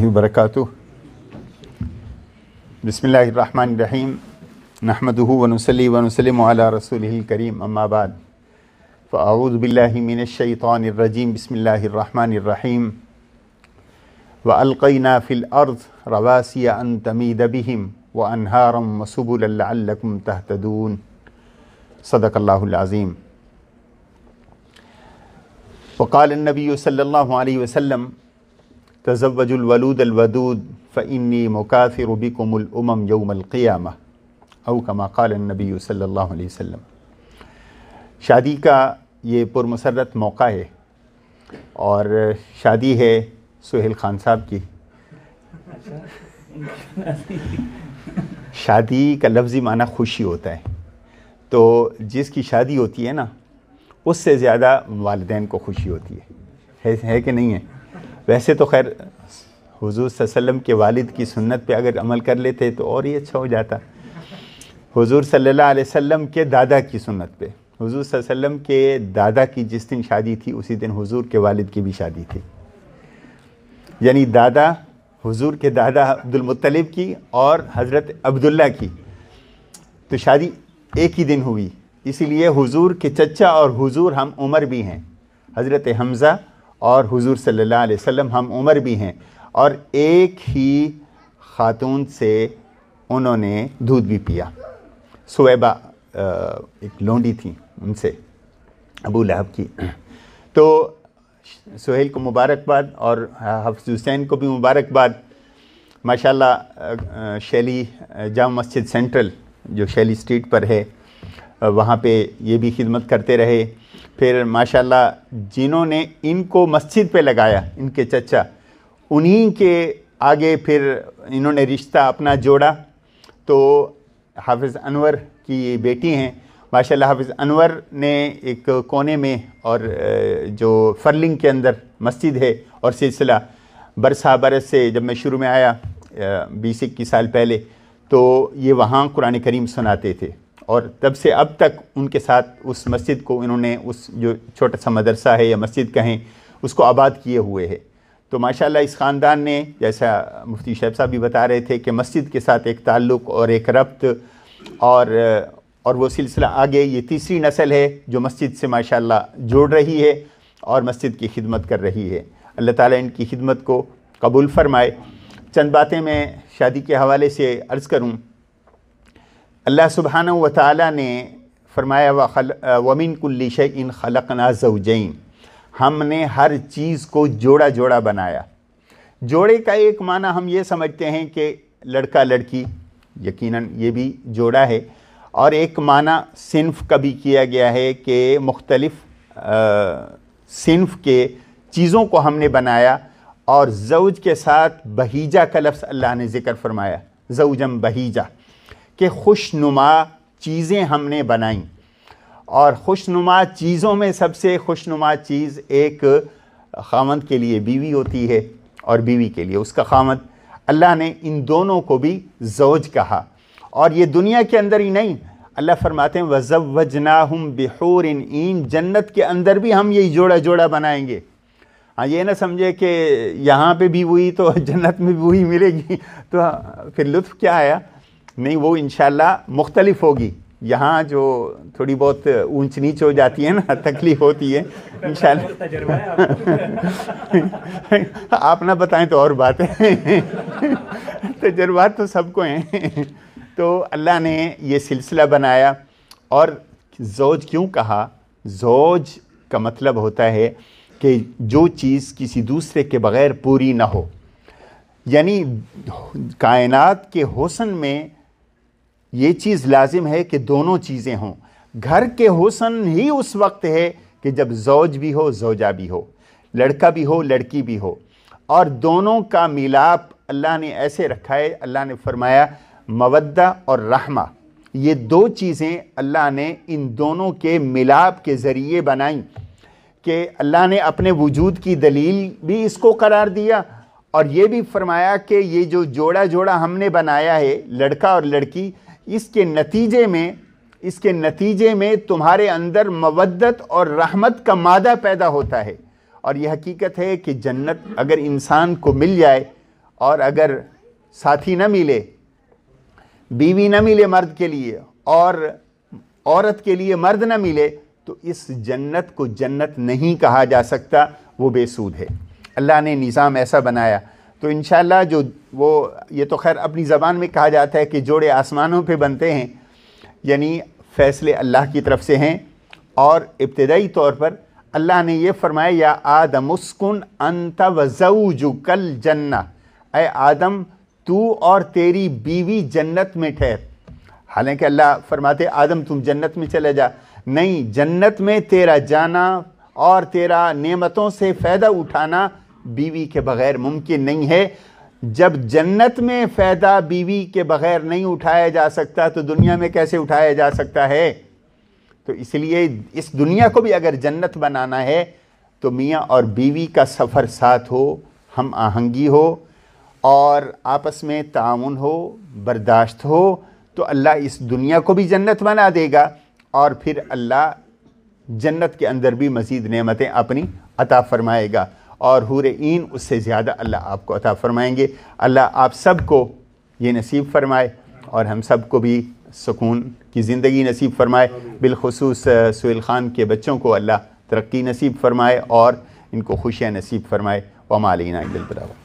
وبرکاتہ بسم اللہ الرحمن الرحیم نحمدہ ونصلی ونسلم علی رسولہ الکریم اما بعد فاعوذ باللہ من الشیطان الرجیم بسم اللہ الرحمن الرحیم وَأَلْقَيْنَا فِي الْأَرْضِ رَوَاسِيَ أَن تَمِيدَ بِهِمْ وَأَنْهَارًا وَسُبُلًا لَعَلَّكُمْ تَهْتَدُونَ صدق اللہ العظیم۔ وقال النبی صلی اللہ علیہ وسلم تزوجوا الولود الودود فإنی مکاثر بکم الامم یوم القیامہ او کما قال النبی صلی اللہ علیہ وسلم۔ شادی کا یہ پرمسرت موقع ہے اور شادی ہے سہیل خان صاحب کی۔ شادی کا لفظی معنی خوشی ہوتا ہے، تو جس کی شادی ہوتی ہے نا اس سے زیادہ والدین کو خوشی ہوتی ہے کہ نہیں ہے؟ ویسے تو خیر حضور صلی اللہ علیہ وسلم کے والد کی سنت پہ اگر عمل کر لیتے تو اور ہی اچھا ہو جاتا۔ حضور صلی اللہ علیہ وسلم کے دادا کی سنت پہ، حضور صلی اللہ علیہ وسلم کے دادا کی جس دن شادی تھی اسی دن حضور کے والد کی بھی شادی تھی، یعنی دادا حضور کے دادا عبد المطلب کی اور حضرت عبداللہ کی تو شادی ایک ہی دن ہوئی، اسی لیے حضور کے چچا اور حضور ہم عمر بھی ہیں، حضرت حمزہ اور حضور صلی اللہ علیہ وسلم ہم عمر بھی ہیں، اور ایک ہی خاتون سے انہوں نے دودھ بھی پیا۔ سویبہ ایک لونڈی تھی ان سے، ابو لہب کی۔ تو سہیل کو مبارکباد اور حافظ حسین کو بھی مبارکباد۔ ماشاءاللہ شیلی جامع مسجد سینٹرل جو شیلی اسٹریٹ پر ہے وہاں پہ یہ بھی خدمت کرتے رہے۔ پھر ماشاءاللہ جنہوں نے ان کو مسجد پہ لگایا، ان کے چچا، انہی کے آگے پھر انہوں نے رشتہ اپنا جوڑا۔ تو حافظ انور کی بیٹی ہیں ماشاءاللہ، حافظ انور نے ایک کونے میں اور جو فرلنگ کے اندر مسجد ہے، اور سلسلہ برسہ برس سے جب میں شروع میں آیا 20-21 سال پہلے تو یہ وہاں قرآن کریم سناتے تھے، اور تب سے اب تک ان کے ساتھ اس مسجد کو انہوں نے، اس جو چھوٹا سا مدرسہ ہے یا مسجد کہیں، اس کو آباد کیے ہوئے ہے۔ تو ماشاءاللہ اس خاندان نے، جیسا مفتی شیخ صاحب بھی بتا رہے تھے، کہ مسجد کے ساتھ ایک تعلق اور ایک ربط، اور وہ سلسلہ آگے یہ تیسری نسل ہے جو مسجد سے ماشاءاللہ جوڑ رہی ہے اور مسجد کی خدمت کر رہی ہے۔ اللہ تعالیٰ ان کی خدمت کو قبول فرمائے۔ چند باتیں میں شادی کے حوالے سے عرض کروں۔ اللہ سبحانہ و تعالیٰ نے فرمایا وَمِن كُلِّ شَيْءٍ خَلَقْنَا زَوْجَيْن، ہم نے ہر چیز کو جوڑا جوڑا بنایا۔ جوڑے کا ایک معنی ہم یہ سمجھتے ہیں کہ لڑکا لڑکی، یقیناً یہ بھی جوڑا ہے، اور ایک معنی صنف کا بھی کیا گیا ہے کہ مختلف صنف کے چیزوں کو ہم نے بنایا، اور زوج کے ساتھ بہیجہ کا لفظ اللہ نے ذکر فرمایا، زوجم بہیجہ، کہ خوشنما چیزیں ہم نے بنائیں۔ اور خوشنما چیزوں میں سب سے خوشنما چیز ایک خاوند کے لیے بیوی ہوتی ہے، اور بیوی کے لیے اس کا خاوند۔ اللہ نے ان دونوں کو بھی زوج کہا، اور یہ دنیا کے اندر ہی نہیں، اللہ فرماتے ہیں وَزَوَّجْنَاهُمْ بِحُورٍ عِین، جنت کے اندر بھی ہم یہی جوڑا جوڑا بنائیں گے۔ ہاں یہ نہ سمجھے کہ یہاں پہ بھی وہی تو جنت میں بھی وہی ملے گی تو پھر لطف کیا آیا؟ نہیں، وہ انشاءاللہ مختلف ہوگی۔ یہاں جو تھوڑی بہت اونچ نیچ ہو جاتی ہے نا، تکلیف ہوتی ہے، انشاءاللہ آپ نہ بتائیں تو اور بات ہے، تجربات تو سب کو ہیں۔ تو اللہ نے یہ سلسلہ بنایا۔ اور زوج کیوں کہا؟ زوج کا مطلب ہوتا ہے کہ جو چیز کسی دوسرے کے بغیر پوری نہ ہو، یعنی کائنات کے حسن میں یہ چیز لازم ہے کہ دونوں چیزیں ہوں۔ گھر کے حسن ہی اس وقت ہے کہ جب زوج بھی ہو، زوجہ بھی ہو، لڑکا بھی ہو، لڑکی بھی ہو، اور دونوں کا میلاپ اللہ نے ایسے رکھا ہے۔ اللہ نے فرمایا مودہ اور رحمہ، یہ دو چیزیں اللہ نے ان دونوں کے ملاپ کے ذریعے بنائیں، کہ اللہ نے اپنے وجود کی دلیل بھی اس کو قرار دیا، اور یہ بھی فرمایا کہ یہ جو جوڑا جوڑا ہم نے بنایا ہے، لڑکا اور لڑکی، اس کے نتیجے میں تمہارے اندر مودت اور رحمت کا مادہ پیدا ہوتا ہے۔ اور یہ حقیقت ہے کہ جنت اگر انسان کو مل جائے اور اگر ساتھی نہ ملے، بیوی نہ ملے مرد کے لیے، اور عورت کے لیے مرد نہ ملے، تو اس جنت کو جنت نہیں کہا جا سکتا، وہ بے سود ہے۔ اللہ نے نظام ایسا بنایا، تو انشاءاللہ یہ تو خیر اپنی زبان میں کہا جاتا ہے کہ جوڑے آسمانوں پہ بنتے ہیں، یعنی فیصلے اللہ کی طرف سے ہیں، اور ابتدائی طور پر اللہ نے یہ فرمایا یا آدم اسکن انت وزوجک الجنہ، اے آدم تو اور تیری بیوی جنت میں ٹھہر۔ حالانکہ اللہ فرماتے آدم تم جنت میں چلے جا، نہیں، جنت میں تیرا جانا اور تیرا نعمتوں سے فائدہ اٹھانا بیوی کے بغیر ممکن نہیں ہے۔ جب جنت میں فائدہ بیوی کے بغیر نہیں اٹھایا جا سکتا تو دنیا میں کیسے اٹھایا جا سکتا ہے؟ تو اس لیے اس دنیا کو بھی اگر جنت بنانا ہے تو میاں اور بیوی کا سفر ساتھ ہو، ہم آہنگی ہو، اور آپس میں تعاون ہو، برداشت ہو، تو اللہ اس دنیا کو بھی جنت بنا دے گا، اور پھر اللہ جنت کے اندر بھی مزید نعمتیں اپنی عطا فرمائے گا، اور حور عین اس سے زیادہ اللہ آپ کو عطا فرمائیں گے۔ اللہ آپ سب کو یہ نصیب فرمائے، اور ہم سب کو بھی سکون کی زندگی نصیب فرمائے، بالخصوص سہیل خان کے بچوں کو اللہ ترقی نصیب فرمائے اور ان کو خوشیاں نصیب فرمائے۔ وما علینا الا البلاغ۔